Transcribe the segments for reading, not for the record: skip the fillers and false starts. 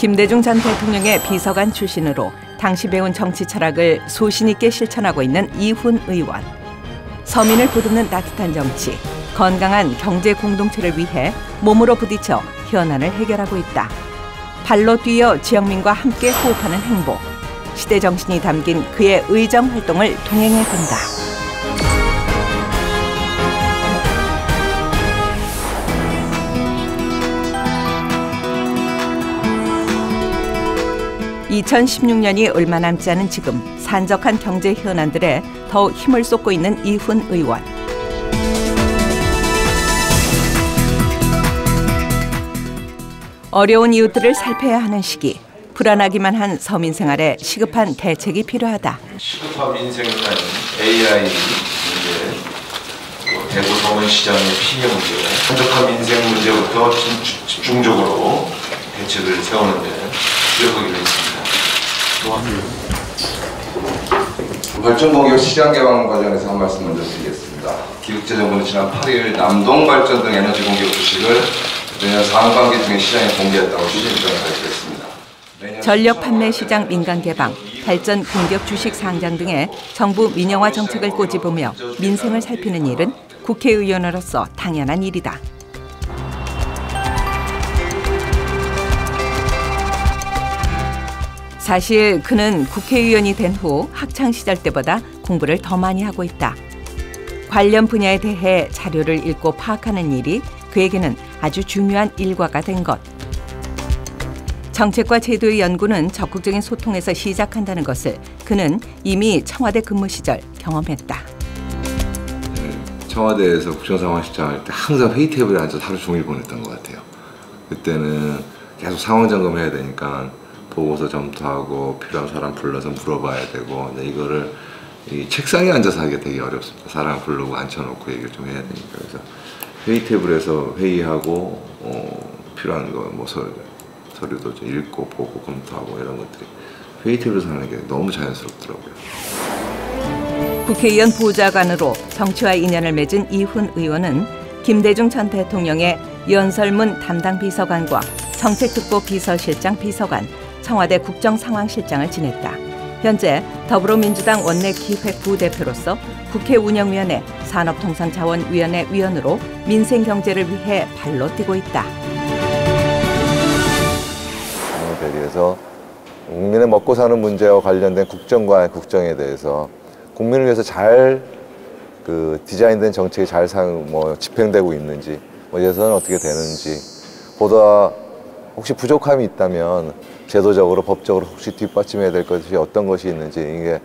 김대중 전 대통령의 비서관 출신으로 당시 배운 정치 철학을 소신 있게 실천하고 있는 이훈 의원. 서민을 보듬는 따뜻한 정치, 건강한 경제 공동체를 위해 몸으로 부딪혀 현안을 해결하고 있다. 발로 뛰어 지역민과 함께 호흡하는 행복. 시대 정신이 담긴 그의 의정 활동을 동행해 본다. (2016년이) 얼마 남지 않은 지금 산적한 경제 현안들에 더욱 힘을 쏟고 있는 이훈 의원. 어려운 이웃들을 살펴야 하는 시기, 불안하기만 한 서민 생활에 시급한 대책이 필요하다. 시급한 민생은 AI 문제, 대구 서문 시장의 피해 문제, 한적한 민생 문제부터 집중적으로 대책을 세우는 데 주력하기로 했습니다. 발전공역 시장 개방 과정에서 한 말씀 먼저 드리겠습니다. 기획재정부는 지난 8일 남동발전 등 에너지 공격 주식을 내년 상반기 중에 시장에 공개했다고 취재 일정을 발표했습니다. 전력 판매 시장 민간 개방, 발전 공격 주식 상장 등의 정부 민영화 정책을 꼬집으며 민생을 살피는 일은 국회의원으로서 당연한 일이다. 사실 그는 국회의원이 된 후 학창 시절 때보다 공부를 더 많이 하고 있다. 관련 분야에 대해 자료를 읽고 파악하는 일이 그에게는 아주 중요한 일과가 된 것. 정책과 제도의 연구는 적극적인 소통에서 시작한다는 것을 그는 이미 청와대 근무 시절 경험했다. 청와대에서 국정상황실장 할 때 항상 회의 테이블에 앉아서 하루 종일 보냈던 것 같아요. 그때는 계속 상황 점검해야 되니까 보고서 점토하고 필요한 사람 불러서 물어봐야 되고, 이거를 이 책상에 앉아서 하기가 되게 어렵습니다. 사람 부르고 앉혀놓고 얘기를 좀 해야 되니까. 그래서 회의 테이블에서 회의하고 필요한 거 뭐 서류도 좀 읽고 보고 검토하고 이런 것들이 회의 테이블에서 하는 게 너무 자연스럽더라고요. 국회의원 보좌관으로 정치와 인연을 맺은 이훈 의원은 김대중 전 대통령의 연설문 담당 비서관과 정책특보 비서실장 비서관, 청와대 국정상황실장을 지냈다. 현재 더불어민주당 원내기획부대표로서 국회운영위원회 산업통상자원위원회 위원으로 민생경제를 위해 발로 뛰고 있다. 대비해서 국민의 먹고 사는 문제와 관련된 국정과 국정에 대해서 국민을 위해서 잘 디자인된 정책이 잘 집행되고 있는지, 예산은 어떻게 되는지, 보다 혹시 부족함이 있다면 제도적으로 법적으로 혹시 뒷받침해야 될 것이 어떤 것이 있는지,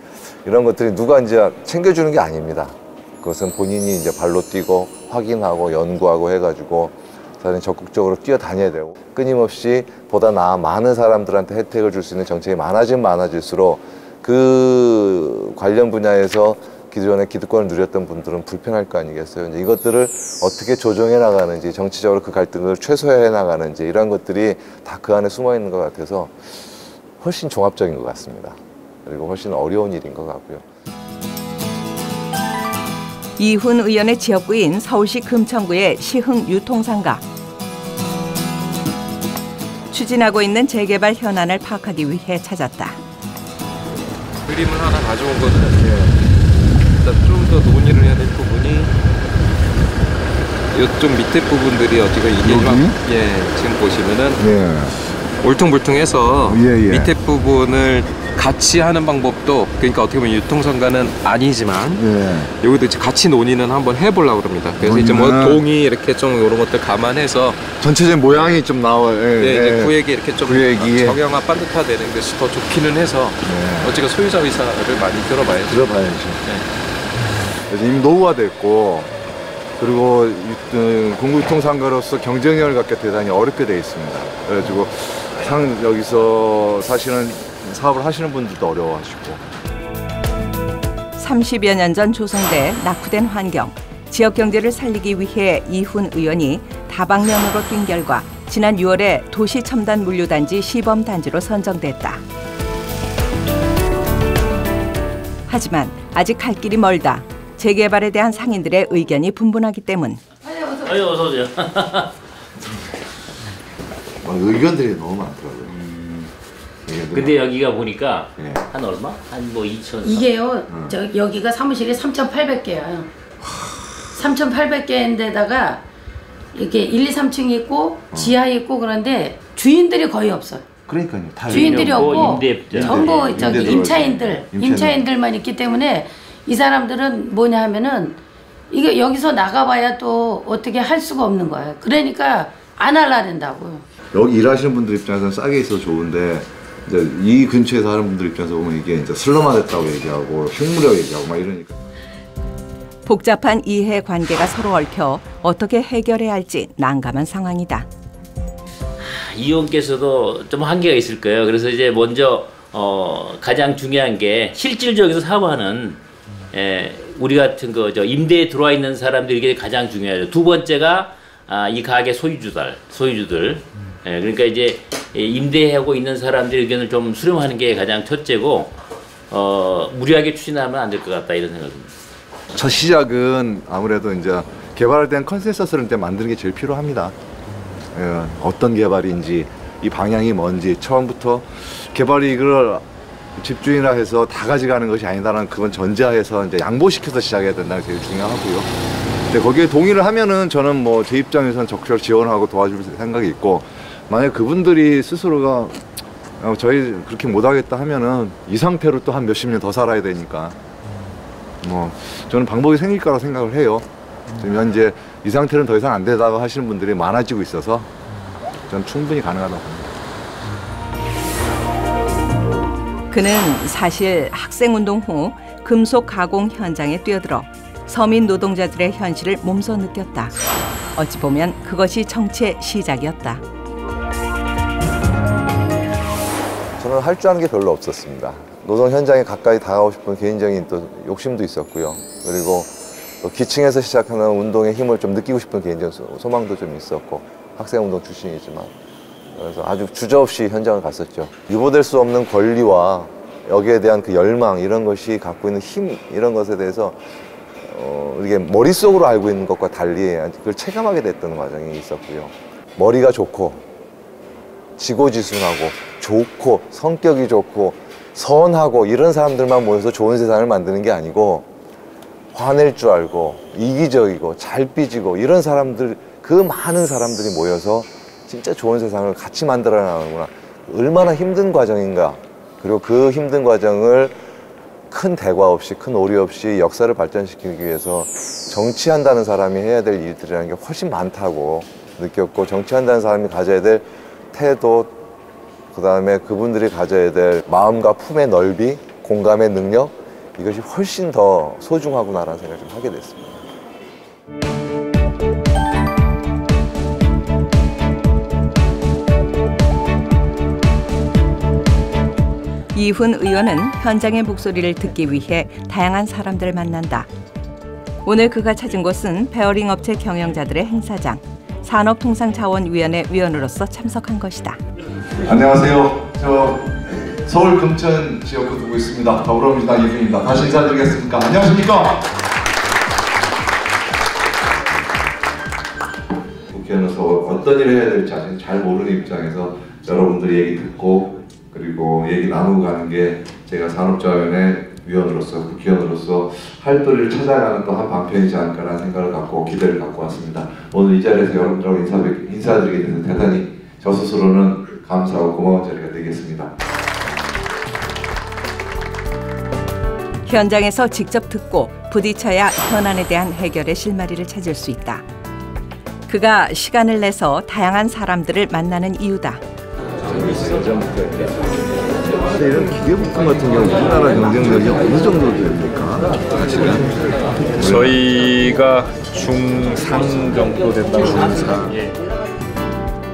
이런 것들이 누가 이제 챙겨주는 게 아닙니다. 그것은 본인이 이제 발로 뛰고 확인하고 연구하고 해가지고 사실 적극적으로 뛰어다녀야 되고, 끊임없이 보다 많은 사람들한테 혜택을 줄 수 있는 정책이 많아질수록 그 관련 분야에서 기존에 기득권을 누렸던 분들은 불편할 거 아니겠어요. 이제 이것들을 어떻게 조정해 나가는지, 정치적으로 그 갈등을 최소화해 나가는지, 이런 것들이 다 그 안에 숨어 있는 것 같아서 훨씬 종합적인 것 같습니다. 그리고 훨씬 어려운 일인 것 같고요. 이훈 의원의 지역구인 서울시 금천구의 시흥 유통상가. 추진하고 있는 재개발 현안을 파악하기 위해 찾았다. 그림을 하나 가져온 거는 일단 좀 더 논의를 해야 될 부분이 이쪽 밑에 부분들이 어디가 이게 지금 보시면은 울퉁불퉁해서 밑에 부분을 같이 하는 방법도, 그러니까 어떻게 보면 유통상가는 아니지만 여기도 이제 같이 논의는 한번 해보려고 합니다. 그래서 이제 뭐 동의 이렇게 좀 이런 것들 감안해서 전체적인 모양이 좀 나와요. 이제 구획이 이렇게 좀 정형화 반듯화되는 것이 더 좋기는 해서 어찌가 소유자 의사를 많이 들어봐야죠. 그래서 이미 노후화됐고, 그리고 공구유통상가로서 경쟁력을 갖기 대단히 어렵게 돼 있습니다. 그래가지고 여기서 사실은 사업을 하시는 분들도 어려워하시고. 30여 년 전 조성돼 낙후된 환경, 지역 경제를 살리기 위해 이훈 의원이 다방면으로 뛴 결과 지난 6월에 도시첨단 물류단지 시범단지로 선정됐다. 하지만 아직 갈 길이 멀다. 재개발에 대한 상인들의 의견이 분분하기 때문. 어서 오세요. 의견들이 너무 많더라고요. 근데 여기가 보니까 예. 한 얼마? 한 뭐 2천. 이게요. 여기가 사무실이 3,800개야. 3,800개인데다가 이렇게 1, 2, 3층이 있고 지하 있고 그런데 주인들이 거의 없어요. 그러니까요. 다 주인들이 없고 임대업자. 전부 저기 임대들 임차인들만 있기 때문에 이 사람들은 뭐냐 하면은 이게 여기서 나가봐야 또 어떻게 할 수가 없는 거예요. 그러니까 안 할라 된다고요. 여기 일하시는 분들 입장에서는 싸게 있어서 좋은데 이제 이 근처에 사는 분들 입장에서 보면 이게 이제 슬럼화됐다고 얘기하고 흉무라고 얘기하고 막 이러니까. 복잡한 이해 관계가 서로 얽혀 어떻게 해결해야 할지 난감한 상황이다. 이용께서도 좀 한계가 있을 거예요. 그래서 이제 먼저 가장 중요한 게 실질적으로 사업하는 우리 같은 저 임대에 들어와 있는 사람들이 이게 가장 중요해요. 두 번째가 이 가게 소유주들. 그러니까 이제 임대하고 있는 사람들의 의견을 좀 수렴하는 게 가장 첫째고 무리하게 추진하면 안 될 것 같다 이런 생각입니다. 첫 시작은 아무래도 이제 개발에 대한 컨센서스를 일단 만드는 게 제일 필요합니다. 어떤 개발인지 이 방향이 뭔지 처음부터 개발이 이걸 집주인이라 해서 다 가져가는 것이 아니다라는 그건 전제하에서 이제 양보시켜서 시작해야 된다는 게 제일 중요하고요. 근데 거기에 동의를 하면은 저는 뭐 제 입장에서는 적극 지원하고 도와줄 생각이 있고 만약 그분들이 스스로가 저희 그렇게 못하겠다 하면은 이 상태로 또 한 몇십 년 더 살아야 되니까 뭐 저는 방법이 생길 거라고 생각을 해요. 지금 현재 이 상태는 더 이상 안 되다고 하시는 분들이 많아지고 있어서 저는 충분히 가능하다고 봅니다. 그는 사실 학생운동 후 금속 가공 현장에 뛰어들어 서민 노동자들의 현실을 몸소 느꼈다. 어찌 보면 그것이 정치의 시작이었다. 저는 할 줄 아는 게 별로 없었습니다. 노동 현장에 가까이 다가가고 싶은 개인적인 또 욕심도 있었고요. 그리고 또 기층에서 시작하는 운동의 힘을 좀 느끼고 싶은 개인적 소망도 좀 있었고 학생운동 출신이지만 그래서 아주 주저없이 현장을 갔었죠. 유보될 수 없는 권리와 여기에 대한 그 열망 이런 것이 갖고 있는 힘 이런 것에 대해서 이게 머릿속으로 알고 있는 것과 달리 그걸 체감하게 됐던 과정이 있었고요. 머리가 좋고 지고지순하고 좋고 성격이 좋고 선하고 이런 사람들만 모여서 좋은 세상을 만드는 게 아니고 화낼 줄 알고 이기적이고 잘 삐지고 이런 사람들 그 많은 사람들이 모여서 진짜 좋은 세상을 같이 만들어 나가는구나. 얼마나 힘든 과정인가. 그리고 그 힘든 과정을 큰 대과 없이 큰 오류 없이 역사를 발전시키기 위해서 정치한다는 사람이 해야 될 일들이라는 게 훨씬 많다고 느꼈고 정치한다는 사람이 가져야 될 태도 그 다음에 그분들이 가져야 될 마음과 품의 넓이, 공감의 능력 이것이 훨씬 더 소중하구나라는 생각을 좀 하게 됐습니다. 이훈 의원은 현장의 목소리를 듣기 위해 다양한 사람들을 만난다. 오늘 그가 찾은 곳은 베어링 업체 경영자들의 행사장, 산업통상자원위원회 위원으로서 참석한 것이다. 안녕하세요. 저 서울 금천 지역구 두고 있습니다. 더불어민주당 이준입니다. 다시 인사드리겠습니다. 안녕하십니까? 국회의원으로서 어떤 일을 해야 될지 아직 잘 모르는 입장에서 여러분들이 얘기 듣고 그리고 얘기 나누고 가는 게 제가 산업자원의 위원으로서 국회의원으로서 할 도리를 찾아가는 또 한 방편이지 않을까라는 생각을 갖고 기대를 갖고 왔습니다. 오늘 이 자리에서 여러분들하고 인사드리게 돼서 대단히 저 스스로는 감사하고 고마운 자리가 되겠습니다. 현장에서 직접 듣고 부딪혀야 현안에 대한 해결의 실마리를 찾을 수 있다. 그가 시간을 내서 다양한 사람들을 만나는 이유다. 이런 기계부품 같은 경우 우리나라 경쟁력이 어느 정도 됩니까? 사실은 저희가 중상 정도 된다고 봅니다.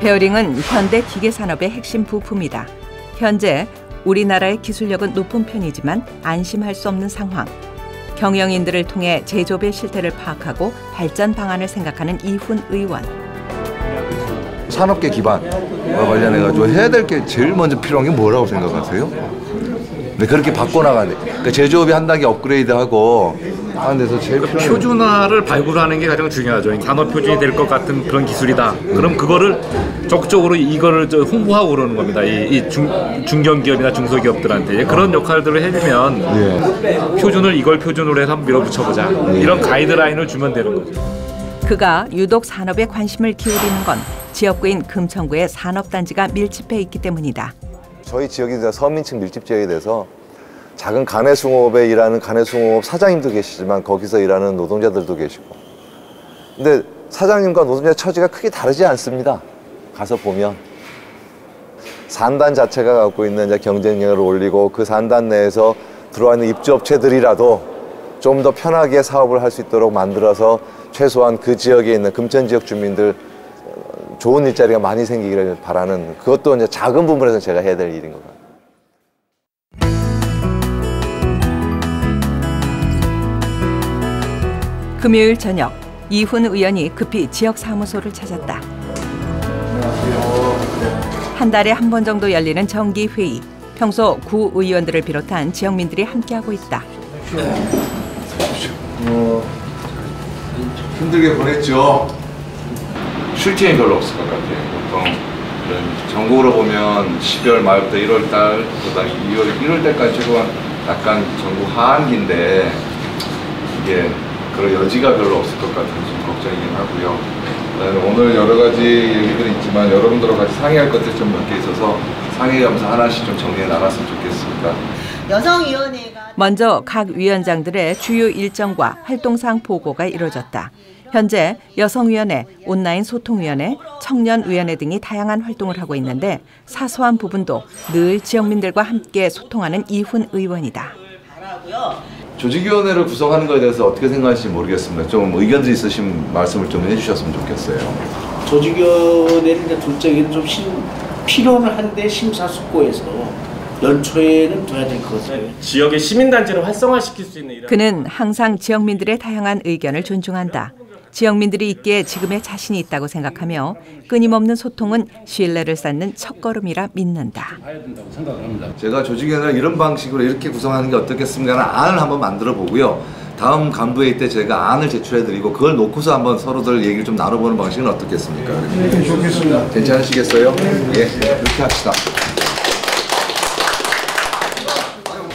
베어링은 현대 기계 산업의 핵심 부품이다. 현재 우리나라의 기술력은 높은 편이지만 안심할 수 없는 상황. 경영인들을 통해 제조업의 실태를 파악하고 발전 방안을 생각하는 이훈 의원. 산업계 기반과 관련해가지고 해야 될 게 제일 먼저 필요한 게 뭐라고 생각하세요? 근데 그렇게 바꿔나가네. 그러니까 제조업이 한 단계 업그레이드하고 하는 데서 제일 필요한 표준화를 발굴하는 게 가장 중요하죠. 산업 표준이 될 것 같은 그런 기술이다. 그럼 그거를 적극적으로 이거를 홍보하고 그러는 겁니다. 이 중견기업이나 중소기업들한테 그런 역할들을 해주면 표준을 이걸 표준으로 해서 한번 밀어붙여보자. 이런 가이드라인을 주면 되는 거죠. 그가 유독 산업에 관심을 기울이는 건 지역구인 금천구의 산업단지가 밀집해 있기 때문이다. 저희 지역이 서민층 밀집 지역이 돼서 작은 가내숭업에 일하는 가내숭업 사장님도 계시지만 거기서 일하는 노동자들도 계시고, 근데 사장님과 노동자 처지가 크게 다르지 않습니다. 가서 보면 산단 자체가 갖고 있는 이제 경쟁력을 올리고 그 산단 내에서 들어와 있는 입주업체들이라도 좀 더 편하게 사업을 할 수 있도록 만들어서 최소한 그 지역에 있는 금천 지역 주민들 좋은 일자리가 많이 생기기를 바라는, 그것도 이제 작은 부분에서 제가 해야 될 일인 것 같아요. 금요일 저녁 이훈 의원이 급히 지역 사무소를 찾았다. 한 달에 한 번 정도 열리는 정기 회의. 평소 구 의원들을 비롯한 지역민들이 함께하고 있다. 힘들게 보냈죠. 쉴 틈이 별로 없을 것 같아요. 보통 이런 전국으로 보면 12월 말부터 1월 달, 그다음 1월 달까지 최소한 약간 전국 하한기인데 이게 그런 여지가 별로 없을 것 같아서 좀 걱정이긴 하고요. 그다음에 오늘 여러 가지 얘기들이 있지만 여러분들과 같이 상의할 것들이 좀 몇 개 있어서 상의하면서 하나씩 좀 정리해 나갔으면 좋겠습니다. 여성위원회가 먼저 각 위원장들의 주요 일정과 활동사항 보고가 이뤄졌다. 현재 여성위원회, 온라인 소통위원회, 청년위원회 등이 다양한 활동을 하고 있는데 사소한 부분도 늘 지역민들과 함께 소통하는 이훈 의원이다. 조직위원회를 구성하는 것에 대해서 어떻게 생각하실지 모르겠습니다. 좀 의견들이 있으신 말씀을 좀 해주셨으면 좋겠어요. 조직위원회를 이제 둘 적에는 좀 필요는 한데 심사숙고해서 연초에는 둬야 될 것 같아요. 지역의 시민단체를 활성화시킬 수 있는 이런. 그는 항상 지역민들의 다양한 의견을 존중한다. 지역민들이 있기에 지금의 자신이 있다고 생각하며 끊임없는 소통은 신뢰를 쌓는 첫걸음이라 믿는다. 제가 조직위원회를 이런 방식으로 이렇게 구성하는 게 어떻겠습니까? 하는 안을 한번 만들어 보고요. 다음 간부회의 때 제가 안을 제출해드리고 그걸 놓고서 한번 서로들 얘기를 좀 나눠보는 방식은 어떻겠습니까? 네, 좋겠습니다. 괜찮으시겠어요? 예, 그렇게 합시다.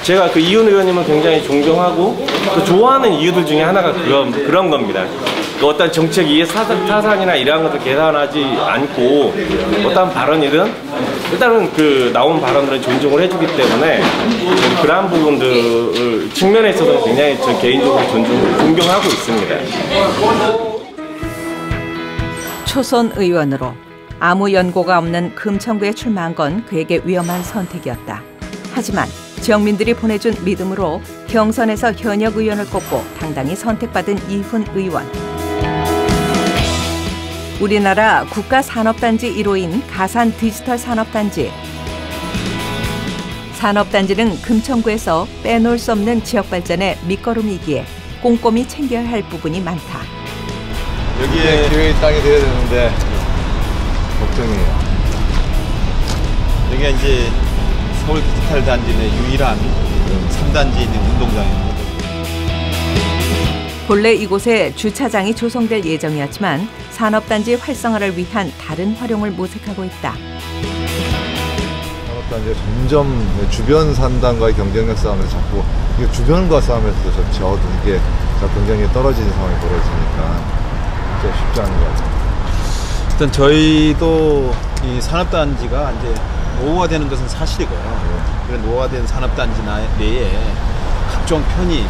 제가 그 이훈 의원님을 굉장히 존경하고 또 좋아하는 이유들 중에 하나가 그런 겁니다. 그 어떤 정책 이해 타산이나 이러한 것을 계산하지 않고 어떤 발언이든 일단은 그 나온 발언들은 존중을 해주기 때문에 그러한 부분들 측면에 있어서 굉장히 저 개인적으로 존경하고 있습니다. 초선 의원으로 아무 연고가 없는 금천구에 출마한 건 그에게 위험한 선택이었다. 하지만 지역민들이 보내준 믿음으로 경선에서 현역 의원을 꼽고 당당히 선택받은 이훈 의원. 우리나라 국가산업단지 1호인 가산 디지털 산업단지. 산업단지는 금천구에서 빼놓을 수 없는 지역 발전의 밑거름이기에 꼼꼼히 챙겨야 할 부분이 많다. 여기에 기회의 땅이 돼야 되는데 걱정이에요. 여기가 이제 서울 디지털 단지 내 유일한 3단지에 있는 운동장입니다. 본래 이곳에 주차장이 조성될 예정이었지만 산업단지 활성화를 위한 다른 활용을 모색하고 있다. 산업단지가 점점 주변 산단과의 경쟁력 싸움에서 자꾸 이게 주변과 싸움에서도 저도 이게 경쟁력이 떨어지는 상황이 벌어지니까 진짜 쉽지 않은 것 같아요. 일단 저희도 이 산업단지가 이제 노후화되는 것은 사실이고요. 그런 노후화된 산업단지 내에 각종 편의,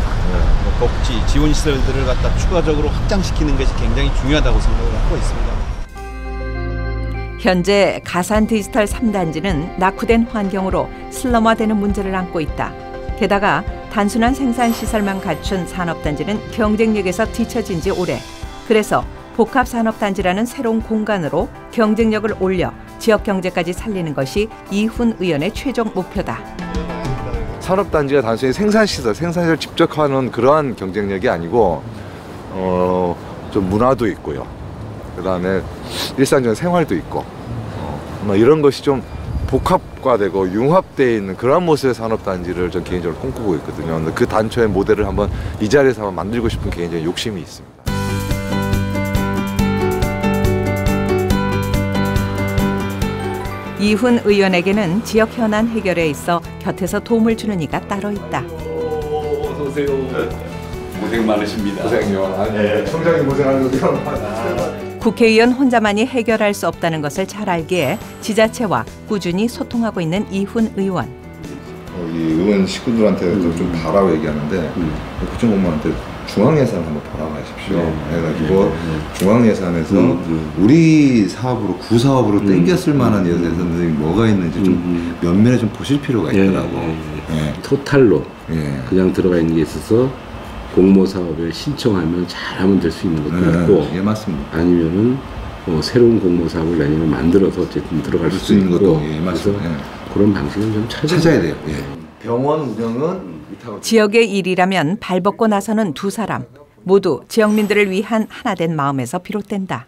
복지, 지원 시설들을 갖다 추가적으로 확장시키는 것이 굉장히 중요하다고 생각을 하고 있습니다. 현재 가산 디지털 3단지는 낙후된 환경으로 슬럼화되는 문제를 안고 있다. 게다가 단순한 생산시설만 갖춘 산업단지는 경쟁력에서 뒤처진 지 오래. 그래서 복합산업단지라는 새로운 공간으로 경쟁력을 올려 지역 경제까지 살리는 것이 이훈 의원의 최종 목표다. 산업단지가 단순히 생산시설 직접 하는 그러한 경쟁력이 아니고 좀 문화도 있고요. 그다음에 일상적인 생활도 있고 뭐 이런 것이 좀 복합화되고 융합되어 있는 그런 모습의 산업단지를 전 개인적으로 꿈꾸고 있거든요. 근데 그 단초의 모델을 한번 이 자리에서 한번 만들고 싶은 개인적인 욕심이 있습니다. 이훈 의원에게는 지역 현안 해결에 있어 곁에서 도움을 주는 이가 따로 있다. 어서 오세요. 고생 많으십니다. 고생요. 네. 총장이 고생하는 거 국회의원 혼자만이 해결할 수 없다는 것을 잘 알기에 지자체와 꾸준히 소통하고 있는 이훈 의원. 이 의원 식구들한테도 좀 바라고 얘기하는데 국정공무원한테 중앙예산 한번 바라보십시오. 해가지고 중앙예산에서 우리 사업으로 구사업으로 땡겼을 만한 예산들이 뭐가 있는지 좀 면면에 좀 보실 필요가 있더라고. 토탈로 그냥 들어가 있는 게 있어서 공모사업에 신청하면 잘하면 될 수 있는 것도 있고, 예, 맞습니다. 아니면은 새로운 공모사업을 내년에 만들어서 어쨌든 들어갈 수 있는 것도, 예, 맞습니다. 그런 방식을 좀 찾아야 돼요. 예. 병원 운영은 지역의 일이라면 발벗고 나서는 두 사람 모두 지역민들을 위한 하나된 마음에서 비롯된다.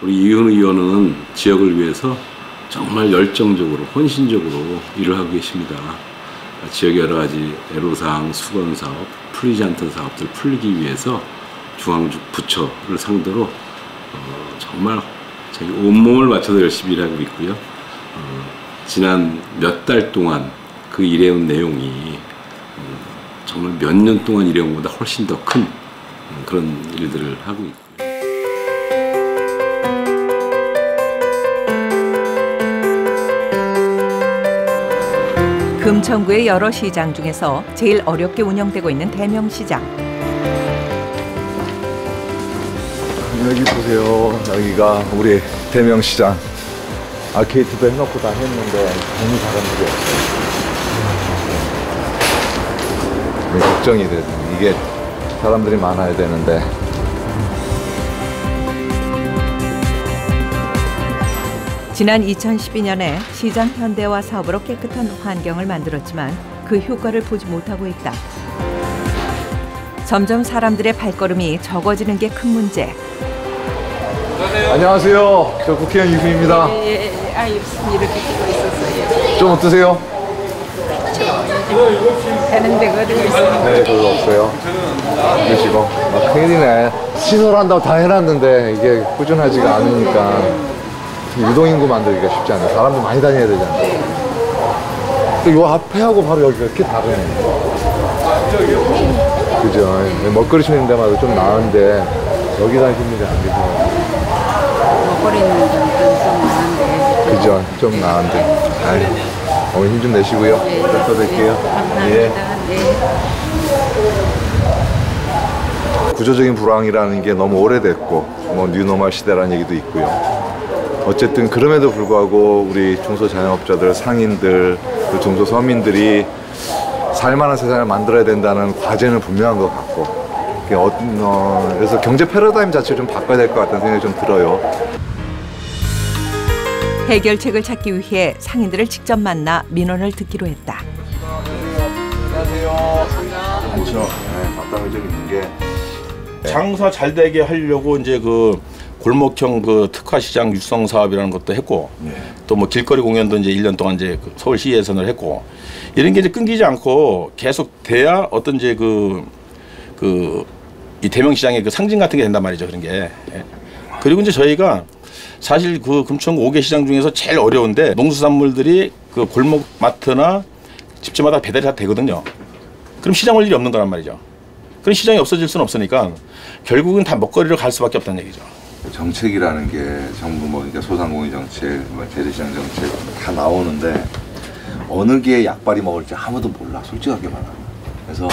우리 이훈 의원은 지역을 위해서 정말 열정적으로 헌신적으로 일을 하고 계십니다. 지역의 여러 가지 애로사항, 수건사업, 풀리지 않던 사업들 풀리기 위해서 중앙부처를 상대로 정말 자기 온몸을 맞춰서 열심히 일하고 있고요. 지난 몇 달 동안 그 일해온 내용이 정말 몇 년 동안 일해온 것보다 훨씬 더 큰 그런 일들을 하고 있고요. 금천구의 여러 시장 중에서 제일 어렵게 운영되고 있는 대명시장. 여기 보세요. 여기가 우리 대명시장. 아케이드도 해놓고 다 했는데 너무 사람들이 없어요. 걱정이 돼요. 이게 사람들이 많아야 되는데. 지난 2012년에 시장 현대화 사업으로 깨끗한 환경을 만들었지만 그 효과를 보지 못하고 있다. 점점 사람들의 발걸음이 적어지는 게 큰 문제. 안녕하세요. 저 국회의원 이훈입니다. 이렇게 끼고 있었어요. 좀 어떠세요? 되는 데가 어디 있어요? 네, 별로 없어요. 그러시고 큰일이네. 신호를 다 해놨는데 이게 꾸준하지가 않으니까 유동인구 만들기가 쉽지 않아요. 사람들 많이 다녀야 되잖아요. 이 앞에하고 바로 여기가 이렇게 다르네. 그죠? 먹거리 치는 데마다 좀 나은데 여기다 힘들지 안 계세요. 먹거리 있는 데는 좀 나은데. 그죠? 좀 나은데. 아유, 어머니 힘 좀 내시고요. 또 뵐게요. 감사합니다. 구조적인 불황이라는 게 너무 오래됐고 뭐 뉴노멀 시대라는 얘기도 있고요. 어쨌든 그럼에도 불구하고 우리 중소자영업자들, 상인들, 그 중소서민들이 살만한 세상을 만들어야 된다는 과제는 분명한 것 같고 그래서 경제 패러다임 자체를 좀 바꿔야 될 것 같다는 생각이 좀 들어요. 해결책을 찾기 위해 상인들을 직접 만나 민원을 듣기로 했다. 안녕하세요. 그렇죠. 네, 마땅히 좀 있는 게 장사 잘 되게 하려고 이제 그 골목형 그 특화 시장 육성 사업이라는 것도 했고 또 뭐 길거리 공연도 이제 1년 동안 이제 그 서울시 예산을 했고 이런 게 이제 끊기지 않고 계속 돼야 어떤 이제 이 대명시장의 그 상징 같은 게 된단 말이죠. 그런 게. 그리고 이제 저희가 사실 그 금천구 5개 시장 중에서 제일 어려운데 농수산물들이 그 골목 마트나 집집마다 배달이 다 되거든요. 그럼 시장 올 일이 없는 거란 말이죠. 그럼 시장이 없어질 수는 없으니까 결국은 다 먹거리로 갈 수밖에 없다는 얘기죠. 정책이라는 게 정부 그러니까 소상공인 정책, 재래시장 정책 다 나오는데 어느 게 약발이 먹을지 아무도 몰라. 솔직하게 말하면. 그래서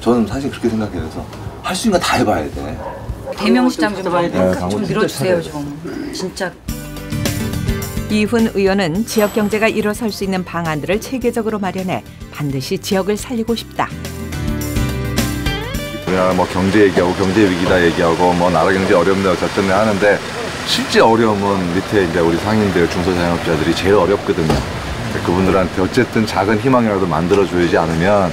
저는 사실 그렇게 생각해요. 그래서 할 수 있는 거 다 해봐야 돼. 대명시장 좀 밀어주세요 좀. 진짜. 이훈 의원은 지역 경제가 일어설 수 있는 방안들을 체계적으로 마련해 반드시 지역을 살리고 싶다. 우리나라 뭐 경제 얘기하고 경제 위기다 얘기하고 뭐 나라 경제 어렵네 어쨌든 하는데 실제 어려움은 밑에 이제 우리 상인들 중소자영업자들이 제일 어렵거든요. 그분들한테 어쨌든 작은 희망이라도 만들어줘야지 않으면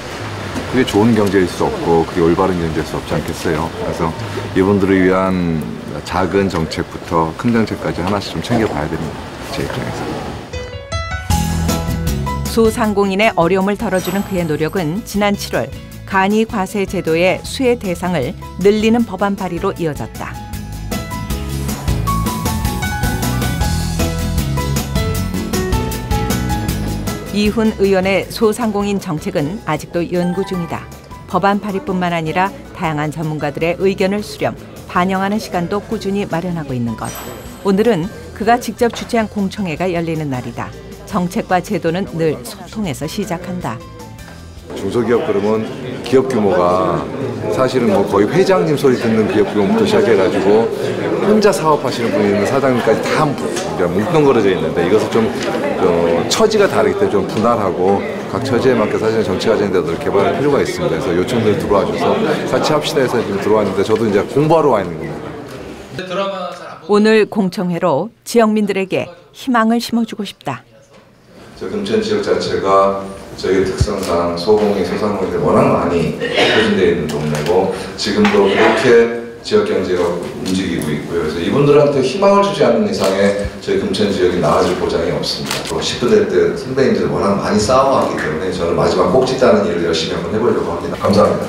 그게 좋은 경제일 수 없고 그게 올바른 경제일 수 없지 않겠어요. 그래서 이분들을 위한 작은 정책부터 큰 정책까지 하나씩 좀 챙겨봐야 됩니다. 제 입장에서. 소상공인의 어려움을 덜어주는 그의 노력은 지난 7월 간이 과세 제도의 수혜 대상을 늘리는 법안 발의로 이어졌다. 이훈 의원의 소상공인 정책은 아직도 연구 중이다. 법안 발의뿐만 아니라 다양한 전문가들의 의견을 수렴, 반영하는 시간도 꾸준히 마련하고 있는 것. 오늘은 그가 직접 주최한 공청회가 열리는 날이다. 정책과 제도는 늘 소통에서 시작한다. 중소기업 그러면 기업 규모가 사실은 뭐 거의 회장님 소리 듣는 기업 규모부터 시작해가지고 혼자 사업하시는 분이 있는 사장님까지 다 뭉뚱그려져 있는데 이것은 좀 처지가 다르기 때문에 좀 분할하고 각 처지에 맞게 사실은 정책 아젠다들을 개발할 필요가 있습니다. 그래서 요청들 들어와 주셔서 같이 합시다 해서 지금 들어왔는데 저도 이제 공부하러 와 있는 겁니다. 오늘 공청회로 지역민들에게 희망을 심어주고 싶다. 저 금천 지역 자체가 저희 특성상 소상공인들이 워낙 많이 표준되어 있는 동네고 지금도 그렇게 지역 경제가 움직이고 있고요. 그래서 이분들한테 희망을 주지 않는 이상에 저희 금천 지역이 나아질 보장이 없습니다. 또 10대 때 선배님들 워낙 많이 싸워왔기 때문에 저는 마지막 꼭지 따는 일을 열심히 한번 해보려고 합니다. 감사합니다.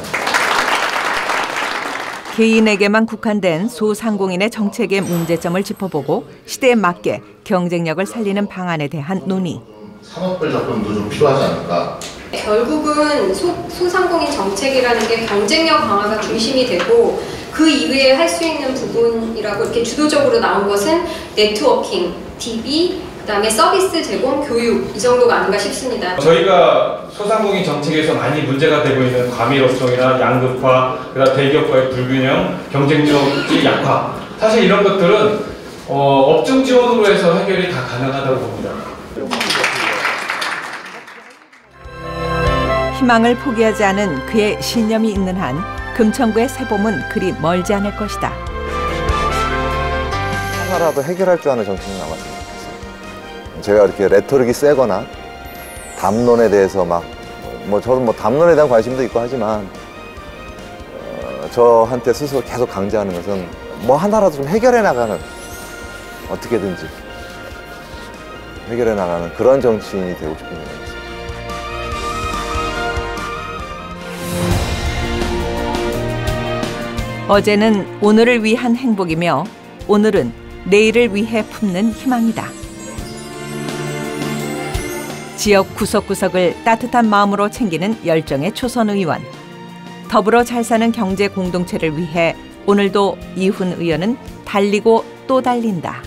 개인에게만 국한된 소상공인의 정책의 문제점을 짚어보고 시대에 맞게 경쟁력을 살리는 방안에 대한 논의. 산업별 접근도 좀 필요하지 않을까? 결국은 소상공인 정책이라는 게 경쟁력 강화가 중심이 되고 그 이외에 할 수 있는 부분이라고 이렇게 주도적으로 나온 것은 네트워킹, DB, 그다음에 서비스 제공, 교육 이 정도가 아닌가 싶습니다. 저희가 소상공인 정책에서 많이 문제가 되고 있는 과밀업종이나 양극화, 그다음 대기업과의 불균형, 경쟁력의 약화 사실 이런 것들은 업종 지원으로 해서 해결이 다 가능하다고 봅니다. 희망을 포기하지 않은 그의 신념이 있는 한 금천구의 새봄은 그리 멀지 않을 것이다. 하나라도 해결할 줄 아는 정책이 나왔으면 좋겠어요. 제가 이렇게 레토릭이 세거나 담론에 대해서 저는 담론에 대한 관심도 있고 하지만 저한테 스스로 계속 강조하는 것은 뭐 하나라도 좀 해결해 나가는 어떻게든지 해결해 나가는 그런 정치인이 되고 싶은 거예요. 어제는 오늘을 위한 행복이며 오늘은 내일을 위해 품는 희망이다. 지역 구석구석을 따뜻한 마음으로 챙기는 열정의 초선 의원. 더불어 잘 사는 경제 공동체를 위해 오늘도 이훈 의원은 달리고 또 달린다.